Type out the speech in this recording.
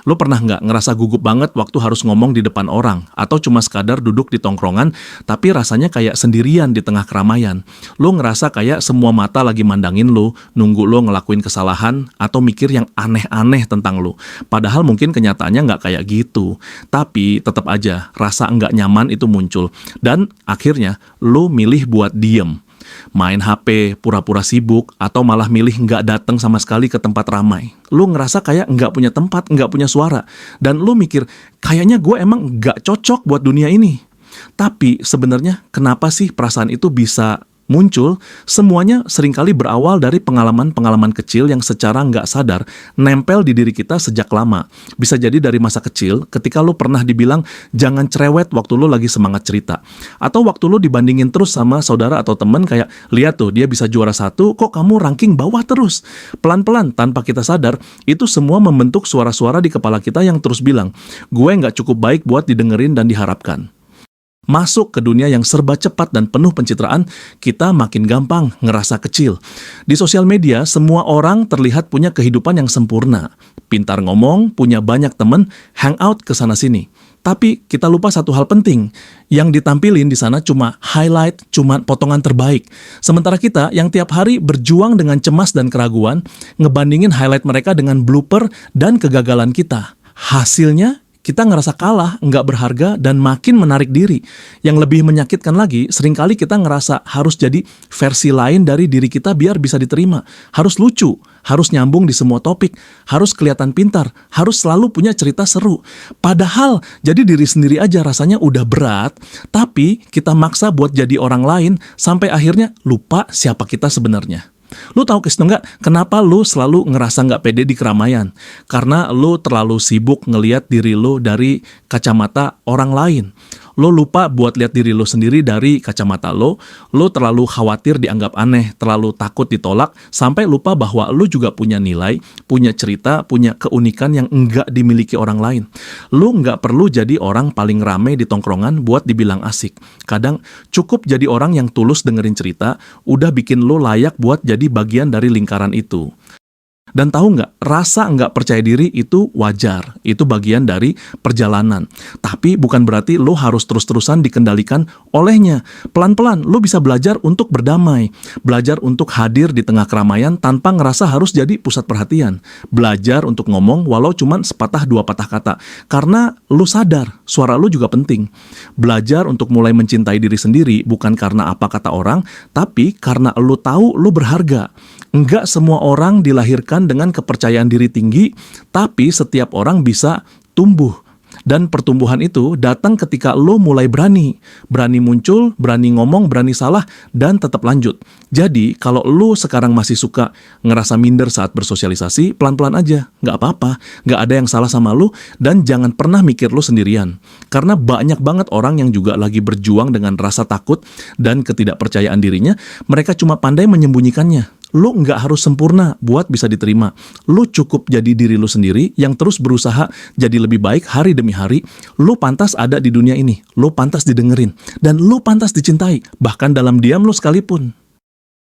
Lo pernah nggak ngerasa gugup banget waktu harus ngomong di depan orang, atau cuma sekadar duduk di tongkrongan, tapi rasanya kayak sendirian di tengah keramaian? Lo ngerasa kayak semua mata lagi mandangin lo, nunggu lo ngelakuin kesalahan, atau mikir yang aneh-aneh tentang lo. Padahal mungkin kenyataannya nggak kayak gitu. Tapi tetap aja, rasa nggak nyaman itu muncul. Dan akhirnya, lo milih buat diem. Main HP, pura-pura sibuk, atau malah milih nggak datang sama sekali ke tempat ramai. Lu ngerasa kayak nggak punya tempat, nggak punya suara. Dan lu mikir, kayaknya gue emang nggak cocok buat dunia ini. Tapi sebenarnya kenapa sih perasaan itu bisa muncul? Semuanya seringkali berawal dari pengalaman-pengalaman kecil yang secara nggak sadar nempel di diri kita sejak lama. Bisa jadi dari masa kecil, ketika lo pernah dibilang jangan cerewet waktu lo lagi semangat cerita. Atau waktu lo dibandingin terus sama saudara atau temen kayak, lihat tuh dia bisa juara 1, kok kamu ranking bawah terus? Pelan-pelan, tanpa kita sadar, itu semua membentuk suara-suara di kepala kita yang terus bilang, gue nggak cukup baik buat didengerin dan diharapkan. Masuk ke dunia yang serba cepat dan penuh pencitraan, kita makin gampang ngerasa kecil. Di sosial media, semua orang terlihat punya kehidupan yang sempurna. Pintar ngomong, punya banyak temen, hangout ke sana-sini. Tapi kita lupa satu hal penting, yang ditampilin di sana cuma highlight, cuma potongan terbaik. Sementara kita yang tiap hari berjuang dengan cemas dan keraguan, ngebandingin highlight mereka dengan blooper dan kegagalan kita. Hasilnya, kita ngerasa kalah, nggak berharga, dan makin menarik diri. Yang lebih menyakitkan lagi, seringkali kita ngerasa harus jadi versi lain dari diri kita biar bisa diterima. Harus lucu, harus nyambung di semua topik, harus kelihatan pintar, harus selalu punya cerita seru. Padahal, jadi diri sendiri aja rasanya udah berat, tapi kita maksa buat jadi orang lain, sampai akhirnya lupa siapa kita sebenarnya. Lu tahu nggak kenapa lu selalu ngerasa nggak pede di keramaian? Karena lu terlalu sibuk ngelihat diri lu dari kacamata orang lain. Lu lupa buat lihat diri lu sendiri dari kacamata lu terlalu khawatir dianggap aneh, terlalu takut ditolak, sampai lupa bahwa lu juga punya nilai, punya cerita, punya keunikan yang enggak dimiliki orang lain. Lu nggak perlu jadi orang paling rame di tongkrongan buat dibilang asik. Kadang cukup jadi orang yang tulus dengerin cerita, udah bikin lu layak buat jadi bagian dari lingkaran itu. Dan tahu nggak, rasa nggak percaya diri itu wajar, itu bagian dari perjalanan. Tapi bukan berarti lo harus terus-terusan dikendalikan olehnya. Pelan-pelan lo bisa belajar untuk berdamai, belajar untuk hadir di tengah keramaian tanpa ngerasa harus jadi pusat perhatian. Belajar untuk ngomong walau cuma sepatah dua patah kata, karena lo sadar suara lo juga penting. Belajar untuk mulai mencintai diri sendiri bukan karena apa kata orang, tapi karena lo tahu lo berharga. Enggak semua orang dilahirkan dengan kepercayaan diri tinggi, tapi setiap orang bisa tumbuh. Dan pertumbuhan itu datang ketika lo mulai berani muncul, berani ngomong, berani salah, dan tetap lanjut. Jadi, kalau lo sekarang masih suka ngerasa minder saat bersosialisasi, pelan-pelan aja, nggak apa-apa, nggak ada yang salah sama lo, dan jangan pernah mikir lo sendirian. Karena banyak banget orang yang juga lagi berjuang dengan rasa takut dan ketidakpercayaan dirinya, mereka cuma pandai menyembunyikannya. Lu nggak harus sempurna buat bisa diterima. Lu cukup jadi diri lu sendiri yang terus berusaha jadi lebih baik hari demi hari. Lu pantas ada di dunia ini. Lu pantas didengerin. Dan lu pantas dicintai. Bahkan dalam diam lu sekalipun.